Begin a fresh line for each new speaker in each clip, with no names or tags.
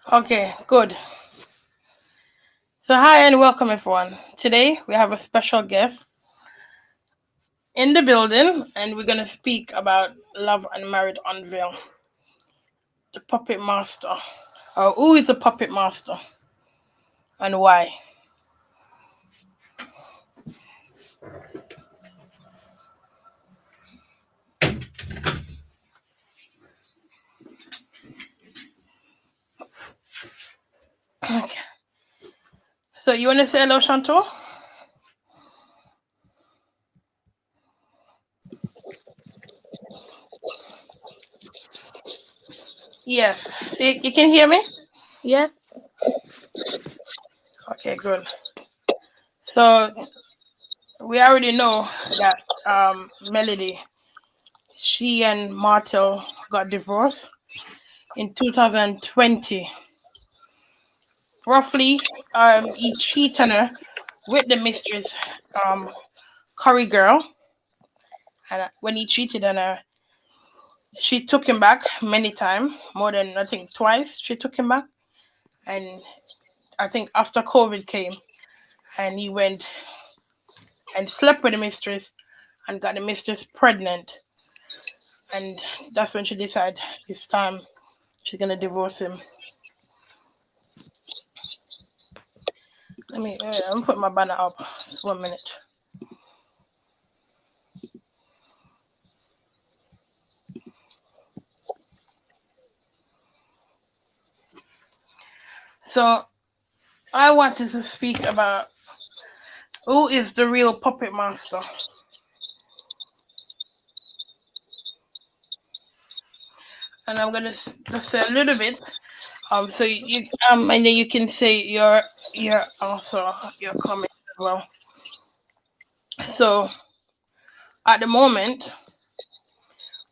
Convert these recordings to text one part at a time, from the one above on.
Okay, good. So, hi and welcome everyone. Today we have a special guest in the building, and we're going to speak about Love and Marriage Unveil, the puppet master. Or who is a puppet master and why? Okay. So, you want to say hello, Chantal? Yes. See, you can hear me?
Yes.
Okay, good. So, we already know that Melody, she and Martell got divorced in 2020. Roughly, he cheated on her with the mistress, um, Curry girl, and when he cheated on her, she took him back many times, more than I think twice. She took him back, and I think after COVID came, and he went and slept with the mistress, and got the mistress pregnant, and that's when she decided it's time she's gonna divorce him. I'm gonna put my banner up. Just 1 minute. So I wanted to speak about who is the real puppet master, and I'm gonna just say a little bit. So and then you can say your also your comment as well. So at the moment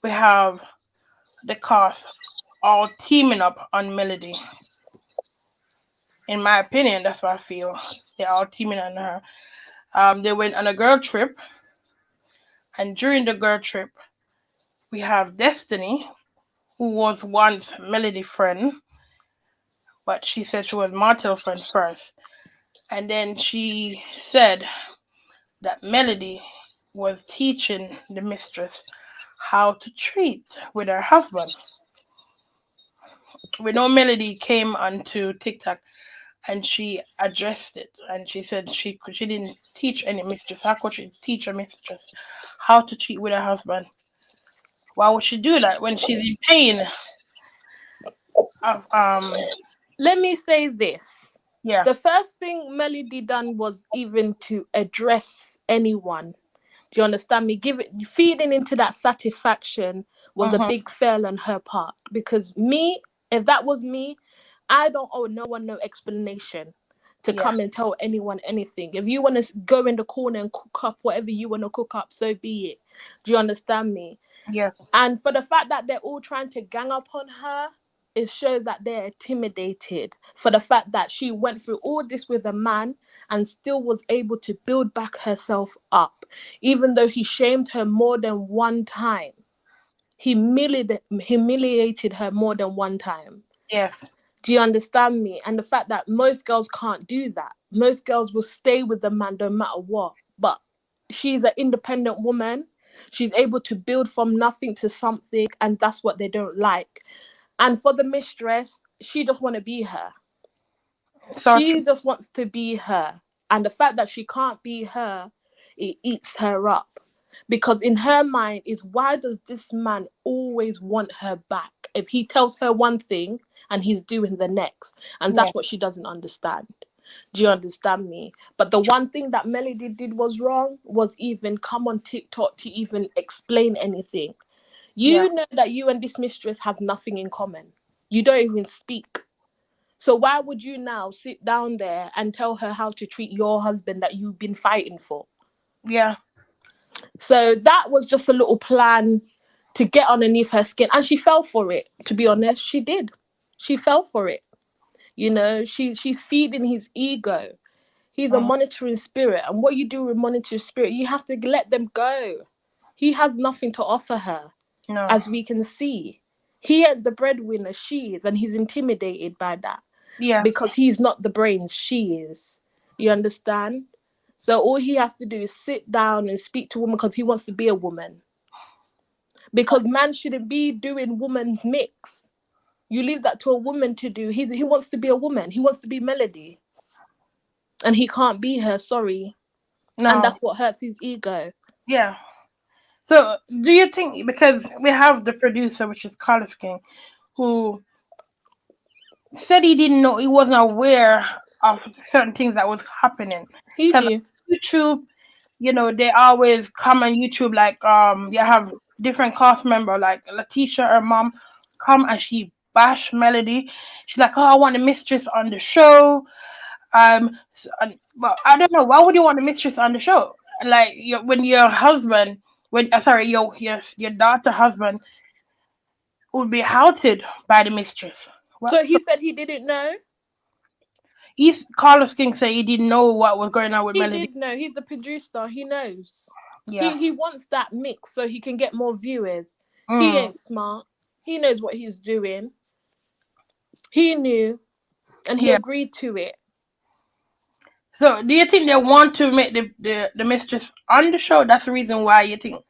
we have the cast all teaming up on Melody. In my opinion, that's what I feel. They're all teaming on her. They went on a girl trip, and during the girl trip, we have Destiny, who was once Melody friend, but she said she was Martell friend first, and then she said that Melody was teaching the mistress how to treat with her husband. We know Melody came onto TikTok and she addressed it, and she said she didn't teach any mistress. How could she teach a mistress how to cheat with her husband? Why would she do that when she's in pain? Of
Let me say this.
Yeah.
The first thing Melody done was even to address anyone. Do you understand me? Give it feeding into that satisfaction was a
Mhm.
big fail on her part. Because me, if that was me, I don't owe no one no explanation to
Yeah.
come and tell anyone anything. If you want to go in the corner and cook up whatever you want to cook up, so be it. Do you understand me?
Yes.
And for the fact that they're all trying to gang up on her, it shows that they're intimidated for the fact that she went through all this with a man and still was able to build back herself up, even though he shamed her more than one time. He humiliated her more than one time.
Yes.
Do you understand me? And the fact that most girls can't do that. Most girls will stay with the man no matter what. But she's an independent woman. She's able to build from nothing to something, and that's what they don't like. And for the mistress, she just want to be her.
So true.
She just wants to be her. And the fact that she can't be her, it eats her up. Because in her mind is, why does this man always want her back? If he tells her one thing and he's doing the next. And
Yeah.
that's what she doesn't understand. Do you understand me? But the one thing that Melody did was wrong was even come on TikTok to even explain anything.
Yeah.
You know that you and this mistress have nothing in common. You don't even speak. So why would you now sit down there and tell her how to treat your husband that you've been fighting for?
Yeah.
So that was just a little plan to get underneath her skin. And she fell for it, to be honest. She did. She fell for it. She's feeding his ego. He's a
Mhm.
monitoring spirit. And what you do with monitoring spirit, you have to let them go. He has nothing to offer her,
No.
as we can see. He ain't the breadwinner, she is, and he's intimidated by that
Yes.
because he's not the brains, she is. You understand? So all he has to do is sit down and speak to women because he wants to be a woman. Because man shouldn't be doing woman's mix. You leave that to a woman to do. He wants to be a woman. He wants to be Melody. And he can't be her, sorry. And
No.
that's what hurts his ego.
Yeah. So, do you think, because we have the producer, which is Carlos King, who said he didn't know, he wasn't aware of certain things that was happening.
He
Because
knew.
YouTube, they always come on YouTube, like you have different cast member, like Letitia, her mom, come and she bash Melody. She's like, "Oh, I want a mistress on the show." Well, I don't know. Why would you want a mistress on the show? Like, when your husband, when sorry, your daughter husband would be outed by the mistress. What?
So
So
he said he didn't know.
he's Carlos King said he didn't know what was going on with
He
Melody.
did know. He's the producer. He knows.
Yeah.
He wants that mix so he can get more viewers. He
Mm,
ain't smart. He knows what he's doing. He knew and he
yeah.
agreed to it.
So, do you think they want to make the mistress on the show? That's the reason why you think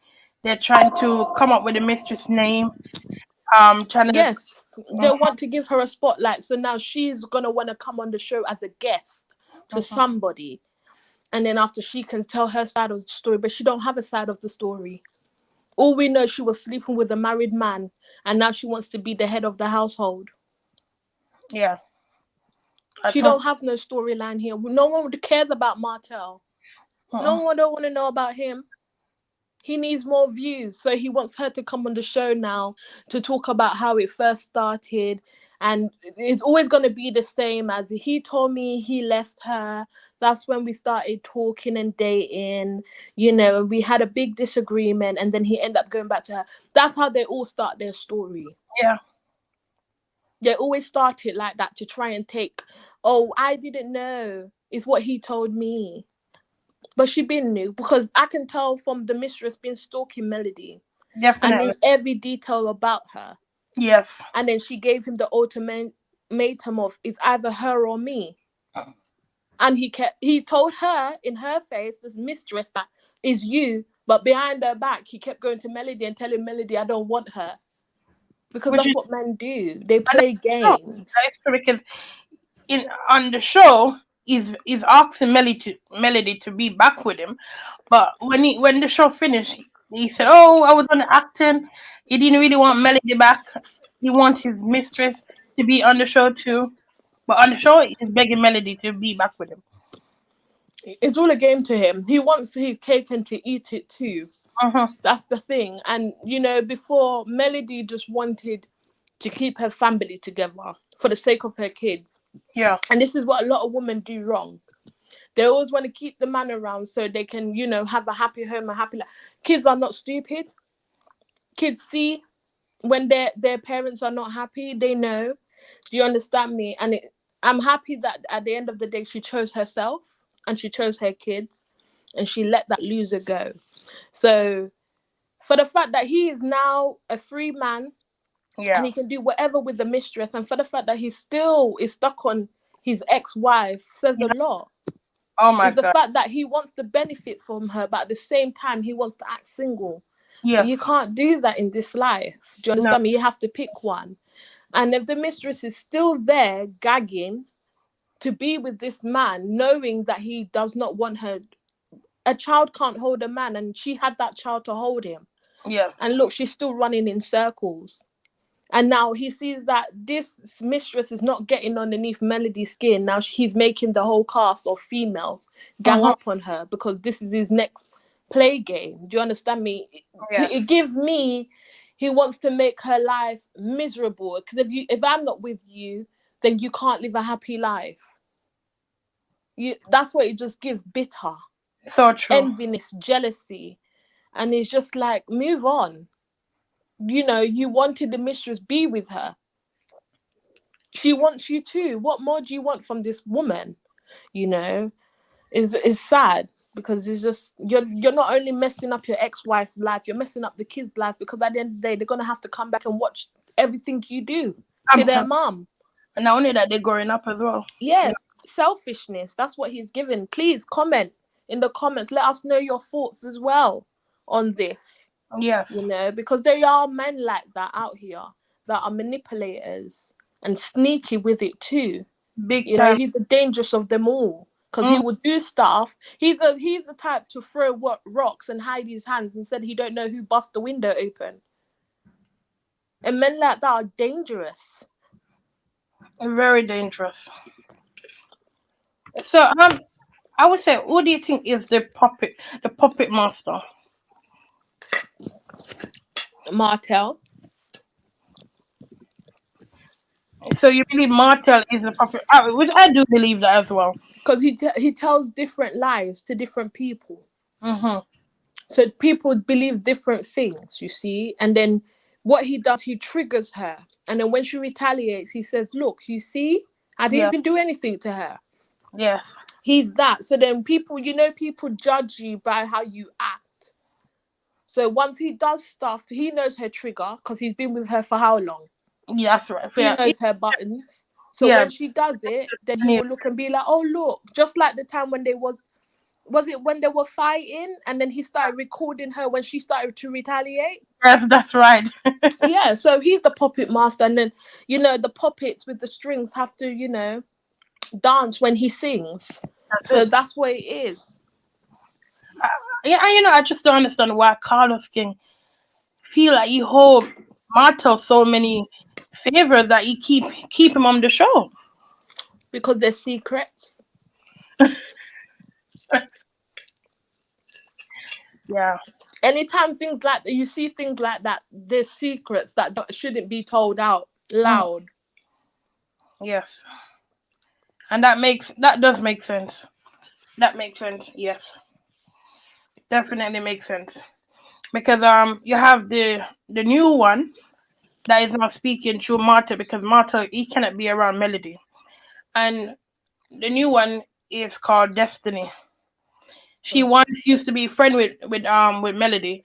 they're trying to come up with a mistress name. Trying to.
Yes, they want to give her a spotlight. So now she's going to want to come on the show as a guest to
Mhm.
somebody. And then after she can tell her side of the story, but she don't have a side of the story. All we know, she was sleeping with a married man and now she wants to be the head of the household.
Yeah, I
She
thought.
don't have no storyline here. No one cares about Martell. No
Uh-uh.
one don't want to know about him. He needs more views, so he wants her to come on the show now to talk about how it first started. And it's always going to be the same as he told me he left her. That's when we started talking and dating. We had a big disagreement, and then he ended up going back to her. That's how they all start their story.
Yeah.
They always start it like that to try and take, oh, I didn't know. It's what he told me. But she been knew because I can tell from the mistress been stalking Melody. I
Definitely.
knew every detail about her.
Yes.
And then she gave him the ultimatum of it's either her or me. And he told her in her face, this mistress, that is you. But behind her back, he kept going to Melody and telling Melody, I don't want her. Because
Which
that's
is
what men do. They
and
play
no,
games.
that is correct. Because in on the show, he's asking Melody to be back with him, but when the show finished, he said, "Oh, I was on acting." He didn't really want Melody back. He wants his mistress to be on the show too. But on the show, he's begging Melody to be back with him.
It's all a game to him. He wants his cake and to eat it too.
Uh-huh.
That's the thing. And before, Melody just wanted to keep her family together for the sake of her kids.
Yeah.
And this is what a lot of women do wrong. They always want to keep the man around so they can, have a happy home, a happy life. Kids are not stupid. Kids see when their parents are not happy, they know. Do you understand me? And I'm happy that at the end of the day, she chose herself and she chose her kids and she let that loser go. So for the fact that he is now a free man and
Yeah.
he can do whatever with the mistress, and for the fact that he still is stuck on his ex-wife says a
Yeah.
lot.
Oh my
Is the
God.
fact that he wants the benefits from her, but at the same time he wants to act single. But you
Yes.
can't do that in this life. Do you
No.
understand me? You have to pick one. And if the mistress is still there gagging to be with this man, knowing that he does not want her, a child can't hold a man, and she had that child to hold him.
Yes.
And look, she's still running in circles. And now he sees that this mistress is not getting underneath Melody's skin. Now he's making the whole cast of females gang
Uh-huh.
up on her because this is his next play game. Do you understand me? It
Yes.
gives me, he wants to make her life miserable. Because if I'm not with you, then you can't live a happy life. That's what it just gives, bitter,
So true.
enviness, jealousy. And it's just like, move on. You wanted the mistress, be with her. She wants you too. What more do you want from this woman? You know, is sad because it's just you're not only messing up your ex-wife's life, you're messing up the kids' life because at the end of the day they're gonna have to come back and watch everything you do
I'm
to their
telling.
mom.
And not only that, they're growing up as well. Yeah.
Yes, selfishness. That's what he's given. Please comment in the comments. Let us know your thoughts as well on this.
Yes.
Because there are men like that out here that are manipulators and sneaky with it too.
Big time.
He's the dangerous of them all because he
Mm,
will do stuff. He's the type to throw rocks and hide his hands and said he don't know who bust the window open. And men like that are dangerous.
very dangerous. So I would say, who do you think is the puppet master?
Martell,
So you believe Martell is the puppet? Which I do believe that as well.
because he tells different lies to different people.
Mm-hmm.
So people believe different things, you see. And then what he does, he triggers her. And then when she retaliates, he says, look, you see, I didn't
Yeah.
even do anything to her.
Yes.
He's that. So then people judge you by how you act. So once he does stuff, he knows her trigger because he's been with her for how long?
Yeah, that's right.
He
Yeah.
knows her buttons. So
Yeah.
when she does it, then he will look and be like, oh, look, just like the time when was it when they were fighting and then he started recording her when she started to retaliate?
Yes, that's right.
Yeah, so he's the puppet master. And then, the puppets with the strings have to, dance when he sings.
That's
So
it.
that's what it is.
Yeah, and I just don't understand why Carlos King feel like he hold Martel so many favors that he keep him on the show.
Because they're secrets.
Yeah.
Anytime things like that, you see things like that, there's secrets that shouldn't be told out
Mm,
loud.
yes. And that does make sense. That makes sense. Yes. Definitely makes sense. Because you have the new one that is not speaking through Marta because Marta he cannot be around Melody. And the new one is called Destiny. She
Mm.
once used to be a friend with Melody.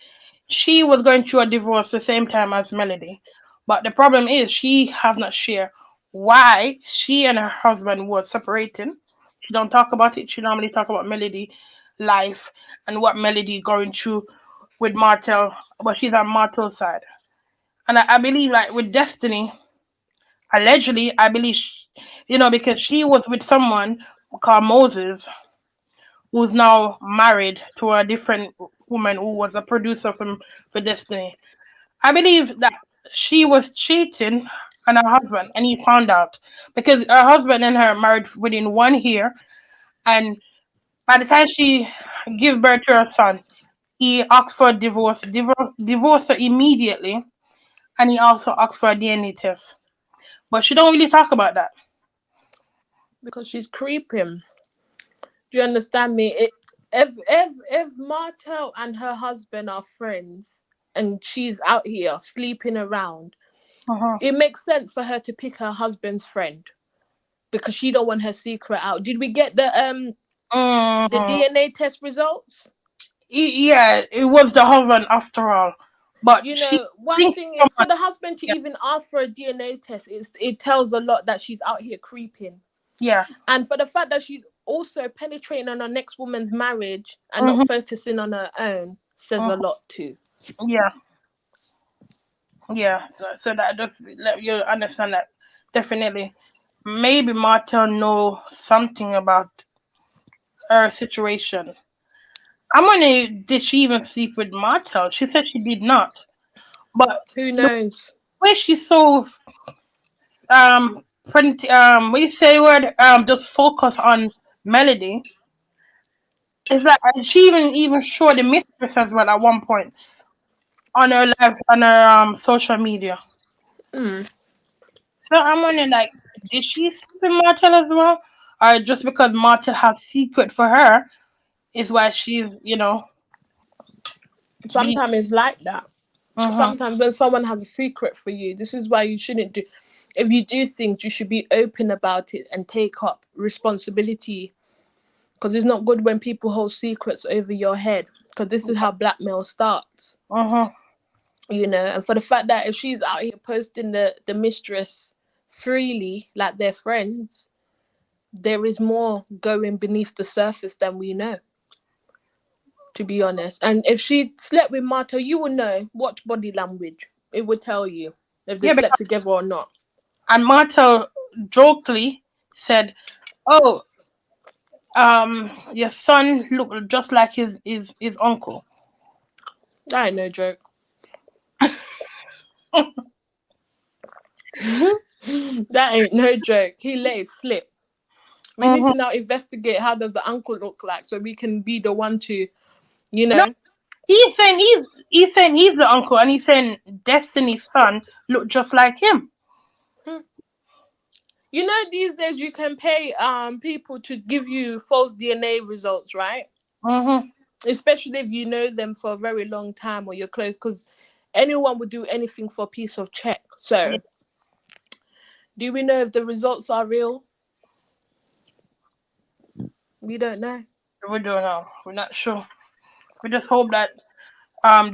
She was going through a divorce the same time as Melody. But the problem is she have not shared why she and her husband were separating. She don't talk about it. She normally talk about Melody life and what Melody going through with Martell, but she's on Martell's side. And I believe like with Destiny, allegedly, I believe because she was with someone called Moses, who's now married to a different woman who was a producer for Destiny. I believe that she was cheating on her husband, and he found out because her husband and her married within 1 year, and by the time she gave birth to her son, he asked for a divorce her immediately, and he also asked for a DNA test. But she don't really talk about that.
Because she's creeping. Do you understand me? If Martel and her husband are friends and she's out here sleeping around,
Uh-huh.
it makes sense for her to pick her husband's friend because she don't want her secret out. Did we get the
Mm,
DNA test results?
yeah, it was the husband after all, but she
One
thinks
thing is for
someone.
the husband to
Yeah,
even ask for a DNA test, it tells a lot that she's out here creeping.
yeah,
And for the fact that she's also penetrating on her next woman's marriage and not
hmm
focusing on her own says a lot too.
yeah, yeah. So that just let you understand that definitely. Maybe Martha know something about her situation. I'm wondering, did she even sleep with Martha? She said she did not, but
Who
the
knows?
way she's so we say word just focus on Melody. Is that she even showed the mistress as well at one point on her live on her social media.
Mm.
So I'm wondering like, did she sleep with Martell as well, or just because Martell has secret for her is why she's be.
Sometimes it's like that.
Mhm.
Sometimes when someone has a secret for you, this is why you shouldn't do. If you do things, you should be open about it and take up responsibility. Because it's not good when people hold secrets over your head. Because this is how blackmail starts.
Mhm.
you know. And for the fact that if she's out here posting the mistress freely like they're friends, there is more going beneath the surface than we know, to be honest. And if she slept with Martell, you will know. Watch body language, it would tell you if they
Yeah,
slept together or not.
and Martell jokingly said, "Oh, your son looked just like his uncle."
That ain't no joke. That ain't no joke. He let it slip. We need
Hmm.
to now investigate how does the uncle look like so we can be the one to, you
No,
know.
he's saying he's the uncle, and he's saying Destiny's son looked just like him.
Hmm. You know, these days you can pay people to give you false DNA results, right?
Hmm.
Especially if you know them for a very long time or you're close, because anyone would do anything for a piece of check.
Yeah,
So, do we know if the results are real? We don't know.
we don't know. We're not sure. We just hope that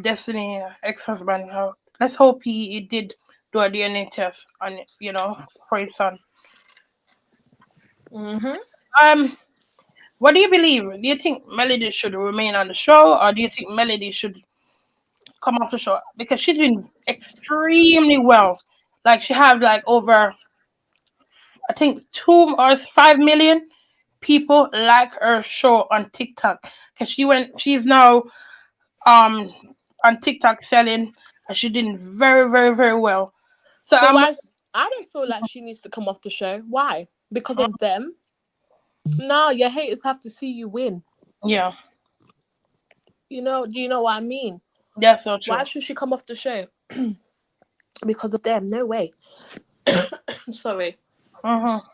Destiny ex-husband. Let's hope he did do a DNA test on for his son.
Mm-hmm.
Um, what do you believe? Do you think Melody should remain on the show, or do you think Melody should come off the show? Because she's doing extremely well. Like she have like over, I think, 2 or 5 million people like her show on TikTok. Because she's now um on TikTok selling, and she's doing very, very, very well. So
So
I'm
why? I don't feel like she needs to come off the show. Why? Because of them? No, your haters have to see you win.
yeah,
You know? Do you know what I mean?
that's so true.
Why should she come off the show? Because of them? No way. Sorry.
Mm-hmm.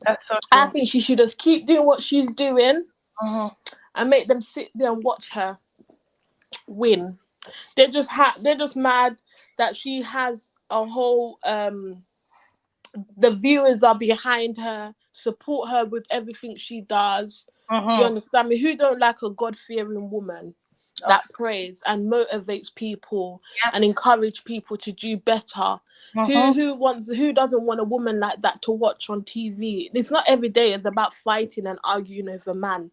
That's so
I
true.
think she should just keep doing what she's doing
Mm-hmm.
and make them sit there and watch her win. They're just mad that she has a whole the viewers are behind her, support her with everything she does. Do you
Mm-hmm.
understand me? Who don't like a God fearing woman that prays and motivates people
Yep.
and encourage people to do better?
Mm-hmm.
Who doesn't want a woman like that to watch on TV? It's not every day it's about fighting and arguing over man.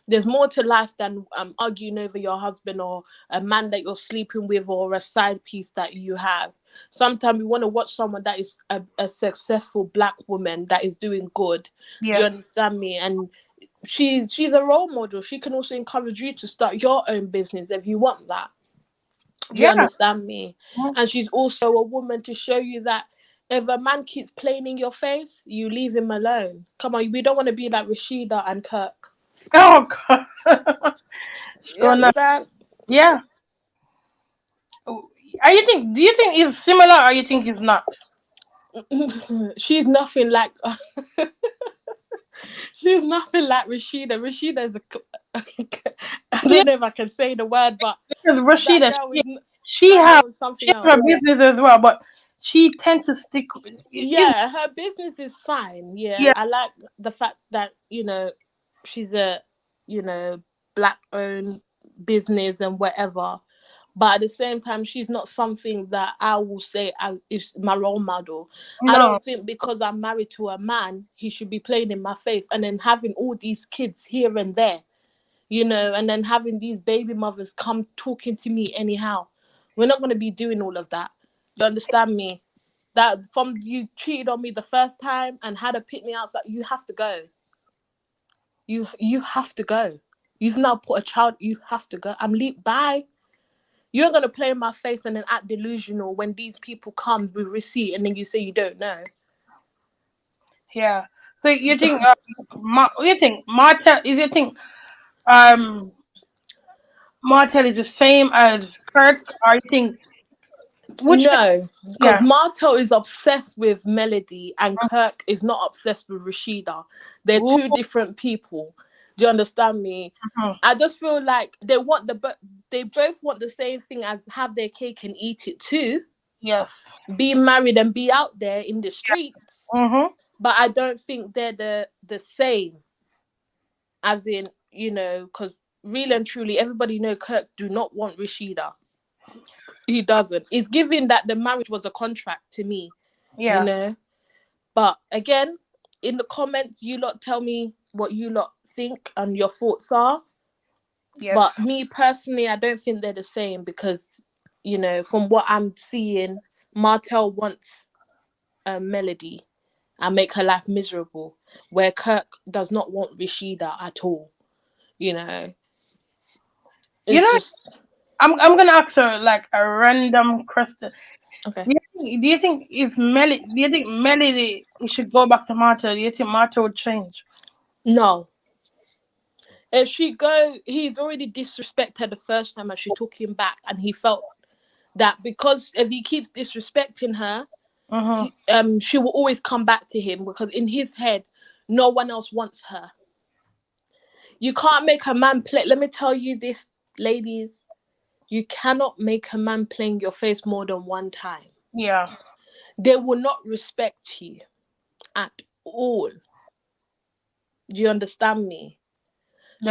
There's more to life than arguing over your husband or a man that you're sleeping with or a side piece that you have. Sometimes we want to watch someone that is a successful black woman that is doing good. Do you
Yes.
understand me? And she's a role model. She can also encourage you to start your own business if you want that. Do you
Yeah.
understand me?
Mhm.
And she's also a woman to show you that if a man keeps playing in your face, you leave him alone. Come on, we don't want to be like Rashida and Kirk.
Oh God. It's
You
going on.
understand?
Yeah. Are you think? Do you think it's similar, or you think it's not?
She's nothing like she's nothing like Rashida. Rashida is I
Yeah,
don't know if I can say the word, but
because
that
Rashida,
girl
she
is
she
that
have
girl is
she
something
have her
else.
business as well, but she tend to stick. Is
Yeah, her business is fine. Yeah,
yeah,
I like the fact that she's a you know black owned business and whatever. But at the same time, she's not something that I will say as is my role model. I
no,
don't think because I'm married to a man, he should be playing in my face and then having all these kids here and there, and then having these baby mothers come talking to me anyhow. We're not going to be doing all of that. You understand me? That from you cheated on me the first time and had a pick me outside, you have to go. You have to go. You've now put a child. You have to go. I'm leave. Bye. You're gonna play in my face and then act delusional when these people come with receipt and then you say you don't know.
yeah. So you think you think Martell is you think um Martell is the same as Kirk, or you think which
No, because
yeah.
Martell is obsessed with Melody and Kirk is not obsessed with Rashida. They're
Ooh,
two different people. Do you understand me?
mhm.
I just feel like they both want the same thing as have their cake and eat it too.
Yes.
Be married and be out there in the streets.
Mm-hmm.
But I don't think they're the same as in, because really and truly everybody know Kirk do not want Rashida. He doesn't. It's giving that the marriage was a contract to me, you
Yeah.
know. But again, in the comments, you lot tell me what you lot think and your thoughts are. But
Yes.
me personally, I don't think they're the same because, from what I'm seeing, Martell wants a Melody and make her life miserable, where Kirk does not want Rashida at all. You know,
You
it's
know,
just
I'm gonna ask her like a random question.
okay.
Do you think Melody should go back to Martha? Do you think Martha would change?
No, if she go, he's already disrespected her the first time, and she took him back, and he felt that because if he keeps disrespecting her,
Mm-hmm.
she will always come back to him because in his head, no one else wants her. You can't make a man play. Let me tell you this, ladies. You cannot make a man play in your face more than one time.
Yeah,
They will not respect you at all. Do you understand me?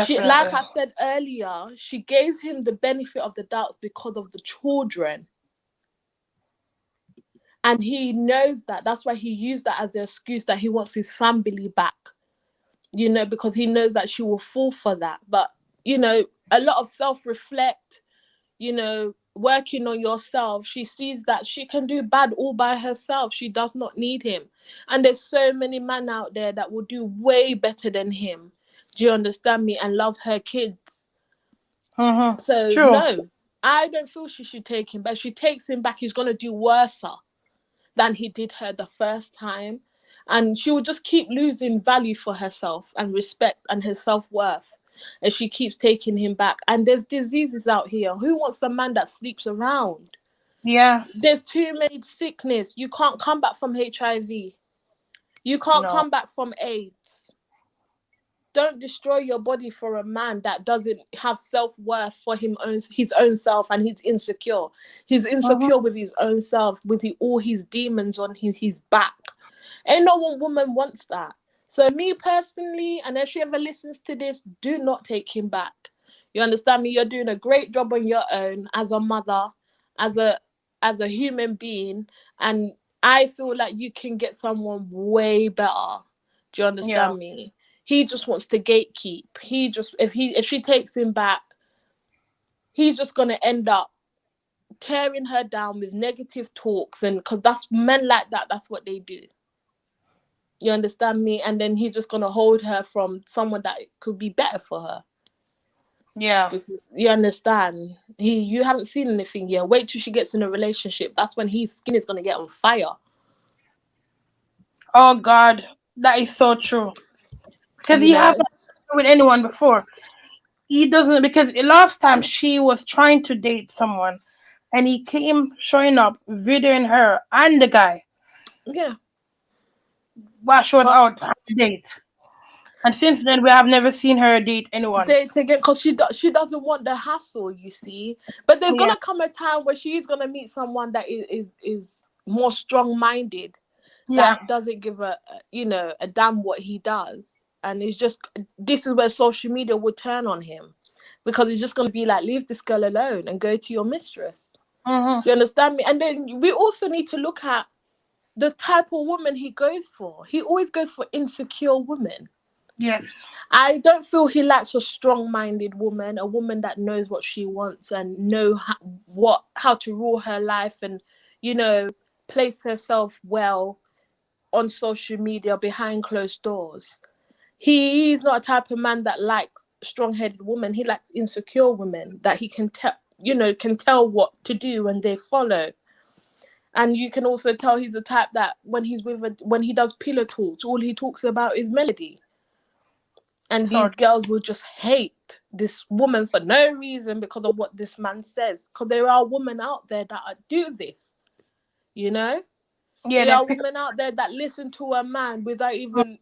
She, like
definitely.
I said earlier, she gave him the benefit of the doubt because of the children. And he knows that. That's why he used that as an excuse that he wants his family back. Because he knows that she will fall for that. But, a lot of self-reflect, working on yourself. She sees that she can do bad all by herself. She does not need him. And there's so many men out there that will do way better than him. Do you understand me? And love her kids.
Mm-hmm.
So
True.
no, I don't feel she should take him back. If she takes him back, he's gonna do worse than he did her the first time. And she will just keep losing value for herself and respect and her self-worth as she keeps taking him back. And there's diseases out here. Who wants a man that sleeps around?
Yes.
There's too many sickness. You can't come back from HIV. You can't
No.
come back from AIDS. Don't destroy your body for a man that doesn't have self-worth for his own self, and he's insecure. He's
Mm-hmm.
insecure with his own self, with all his demons on his back. Ain't no one woman wants that. So me personally, and if she ever listens to this, do not take him back. You understand me? You're doing a great job on your own as a mother, as a human being, and I feel like you can get someone way better. Do you
Yeah.
understand me? He just wants to gatekeep. He just if she takes him back, he's just gonna end up tearing her down with negative talks, and because that's men like that, that's what they do. You understand me? And then he's just gonna hold her from someone that could be better for her.
Yeah.
You understand? You haven't seen anything yet. Wait till she gets in a relationship. That's when his skin is gonna get on fire.
Oh God, that is so true. Because
You
he
know?
haven't with anyone before. He doesn't, because last time she was trying to date someone, and he came showing up, videoing her and the guy
Yeah.
while she was
But
out on a date. And since then, we have never seen her date anyone.
date again because she doesn't want the hassle, you see. But there's
Yeah.
gonna come a time where she's gonna meet someone that is more strong minded, that
Yeah.
doesn't give a damn what he does. And it's just, this is where social media will turn on him, because it's just gonna be like, leave this girl alone and go to your mistress.
Mm-hmm.
Do you understand me? And then we also need to look at the type of woman he goes for. He always goes for insecure women.
Yes.
I don't feel he likes a strong-minded woman, a woman that knows what she wants and know how to rule her life, and you know place herself well on social media behind closed doors. He's not a type of man that likes strong-headed women. He likes insecure women that he can tell what to do and they follow. And you can also tell he's the type that when he does pillow talks, all he talks about is Melody. And
So
these girls will just hate this woman for no reason because of what this man says. Because there are women out there that do this, you know?
yeah,
There
they
are
pick.
women out there that listen to a man without even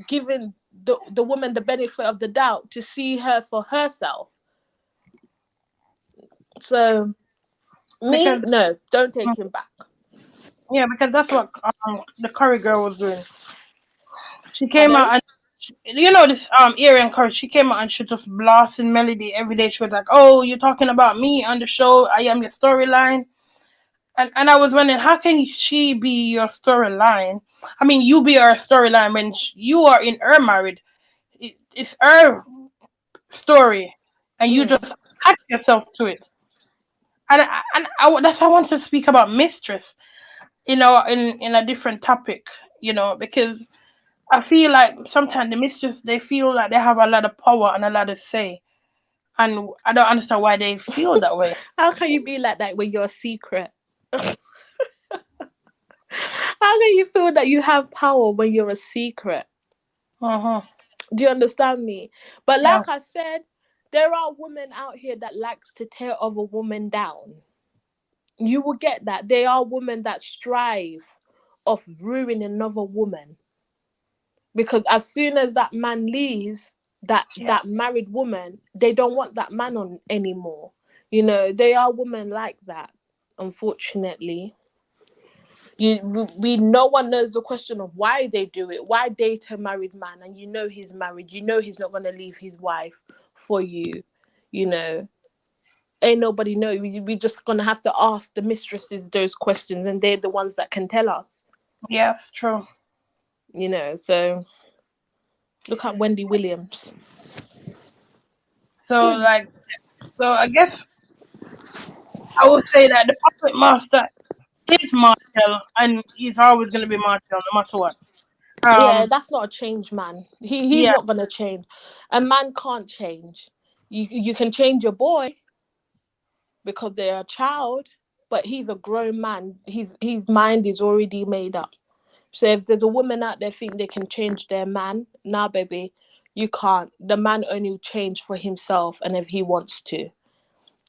giving the woman the benefit of the doubt to see her for herself. So, me,
Because
no, don't take him back.
yeah, because that's what the curry girl was doing. She came out
Pardon?
and this Arian Curry, she came out and she just blasting Melody every day. She was like, "Oh, you're talking about me on the show. I am your storyline." And I was wondering, how can she be your storyline? I mean, you be her storyline when you are in her married. It's her story, and you
Mm.
just attach yourself to it. That's why I want to speak about mistress. In a different topic. Because I feel like sometimes the mistress, they feel like they have a lot of power and a lot of say, and I don't understand why they feel that way.
How can you be like that when you're a secret? How can you feel that you have power when you're a secret?
Uh-huh.
Do you understand me? But
Yeah.
like I said, there are women out here that likes to tear other women down. You will get that. There are women that strive of ruining another woman, because as soon as that man leaves,
Yeah.
that married woman, they don't want that man on anymore. They are women like that, unfortunately. We no one knows the question of why they do it. Why date a married man and he's married, he's not going to leave his wife for you. you know Ain't nobody know. We just gonna have to ask the mistresses those questions, and they're the ones that can tell us.
Yes, true.
So look at Wendy Williams.
So like, so I guess I would say that the puppet master is Martell, and he's always going to be Martell, no matter what.
Yeah,
Um,
that's not a change man. He's
yeah,
not gonna change. A man can't change. You can change your boy because they're a child, but he's a grown man. His mind is already made up. So if there's a woman out there think they can change their man, nah, baby, you can't. The man only change for himself, and if he wants to, do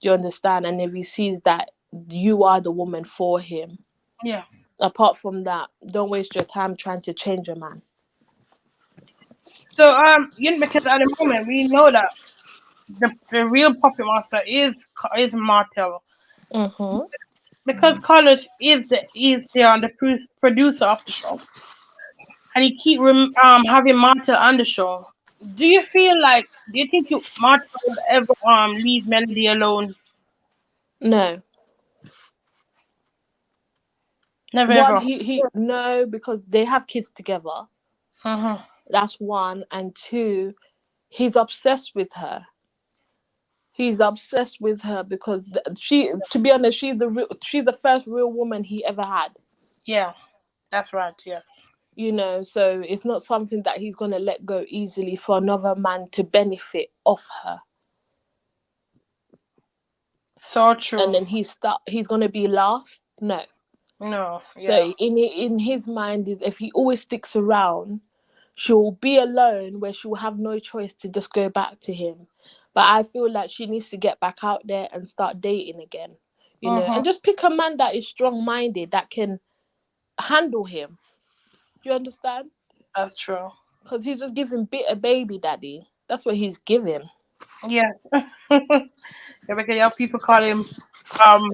you understand? And if he sees that you are the woman for him.
yeah.
Apart from that, don't waste your time trying to change a man.
So because at the moment we know that the real puppet master is Martell,
Mm-hmm.
because Carlos is the producer of the show, and he keep having Martell on the show. Do you think Martell would ever leave Melody alone?
No.
Never
One,
ever.
he no, because they have kids together.
Uh-huh.
That's one, and two, he's obsessed with her. He's obsessed with her because to be honest, she's the first real woman he ever had.
Yeah, that's right. Yes.
So it's not something that he's gonna let go easily for another man to benefit off her.
So
And
true.
then he's gonna be last. No.
No.
So
Yeah.
in his mind is, if he always sticks around, she'll be alone where she'll have no choice to just go back to him. But I feel like she needs to get back out there and start dating again,
Uh-huh.
and just pick a man that is strong minded, that can handle him. Do you understand?
That's true.
Because he's just giving bitter baby daddy. That's what he's giving.
Yes. Yeah, because your people call him um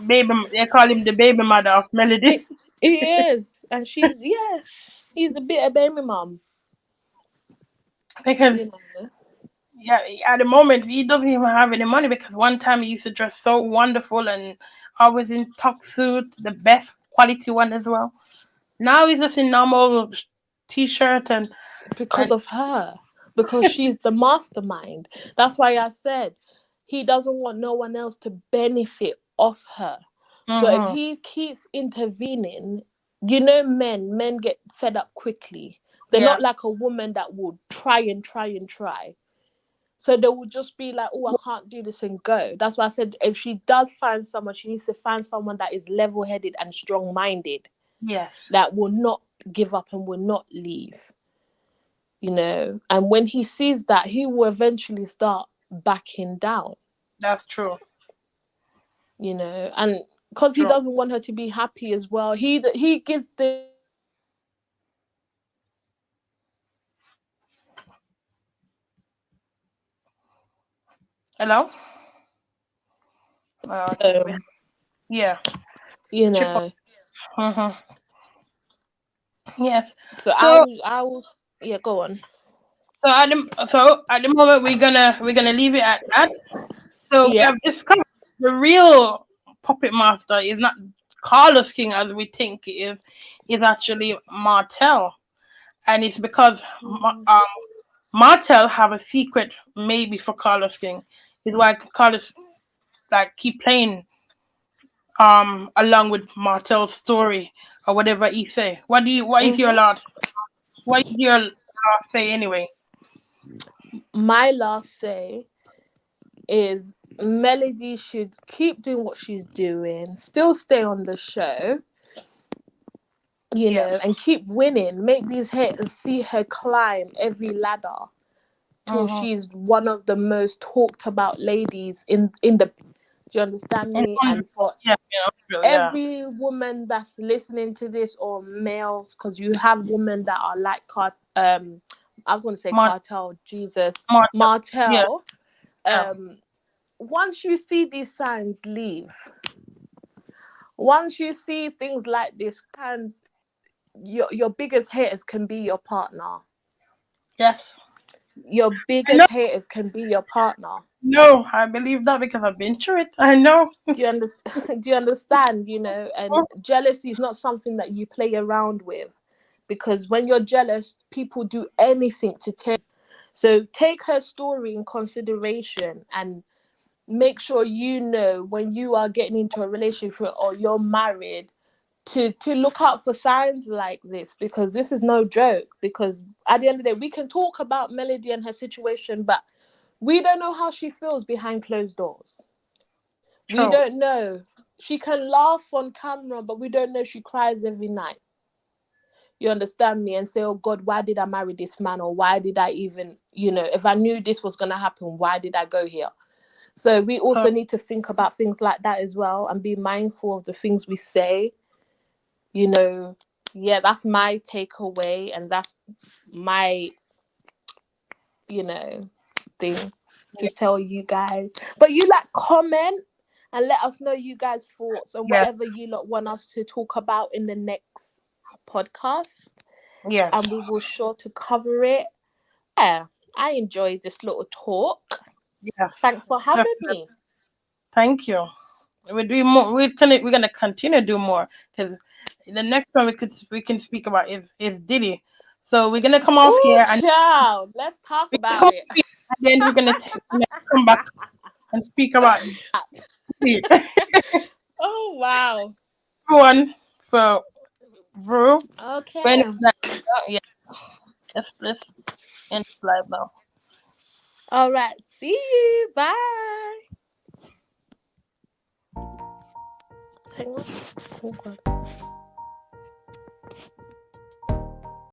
baby. They call him the baby mother of Melody.
He, he is. And he's a bitter baby mom.
Because
You know.
yeah, at the moment he doesn't even have any money, because one time he used to dress so wonderful and always in tuck suit, the best quality one as well. Now he's just in normal t-shirt
Because
and
of her, because she's the mastermind. That's why I said he doesn't want no one else to benefit off her. So if
uh-huh.
he keeps intervening, men get fed up quickly. They're
Yeah.
not like a woman that will try and try and try. So they will just be like, oh, I can't do this and go. That's why I said if she does find someone, she needs to find someone that is level headed and strong minded,
Yes.
that will not give up and will not leave. And when he sees that, he will eventually start backing down.
That's true.
And because he
True.
doesn't want her to be happy as well, he gives the
Hello. I think
so
yeah.
you
Chip.
know
Uh-huh. Yes.
so
So
I will yeah, go on.
So at the moment we're gonna leave it at that. So we
Yeah.
have discovered the real puppet master is not Carlos King as we think it is actually Martell, and it's because Martell have a secret maybe for Carlos King. Is why Carlos like keep playing along with Martell's story or whatever he say.
Mm-hmm.
What is your last say anyway?
My last say is Melody should keep doing what she's doing, still stay on the show,
Yes.
and keep winning. Make these haters see her climb every ladder till
Mm-hmm.
she's one of the most talked about ladies in the. Do you understand
And
me? And for
yes, yeah.
every woman that's listening to this, or males, because you have women that are like I was going to say
Mart
cartel, Jesus,
Martell. Yeah.
Martell.
Yeah.
um Once you see these signs, leave. Once you see things like this, times your biggest haters can be your partner.
Yes.
Your
I know.
biggest haters can be your partner.
No, I believe that because I've been through it. I know.
Do you understand? Do you understand? And jealousy is not something that you play around with, because when you're jealous, people do anything to tear. So take her story in consideration, and make sure when you are getting into a relationship or you're married, to look out for signs like this, because this is no joke. Because at the end of the day, we can talk about Melody and her situation, but we don't know how she feels behind closed doors. We
True.
don't know. She can laugh on camera, but we don't know she cries every night. You understand me? And say, oh God, why did I marry this man? Or why did I even, if I knew this was going to happen, why did I go here? So we
So
also need to think about things like that as well, and be mindful of the things we say. You know, yeah, that's my takeaway, and that's my, you know, thing to tell you guys. But you comment and let us know you guys' thoughts on
yes,
whatever you lot want us to talk about in the next podcast, and
yes,
we will sure to cover it. Yeah, I enjoyed this little talk.
yes.
Thanks for having
Definitely.
me.
Thank you. We're doing more. We're gonna continue to do more because the next one we can speak about is Diddy. So we're gonna come off
Oh,
here and
child, let's talk
we're gonna come
about it.
off here and then we're gonna come back and speak about Diddy.
Oh, wow.
One for Vru. When
Okay.
yeah, let's end live now.
All right. See you. Bye. Hang on. Oh, God.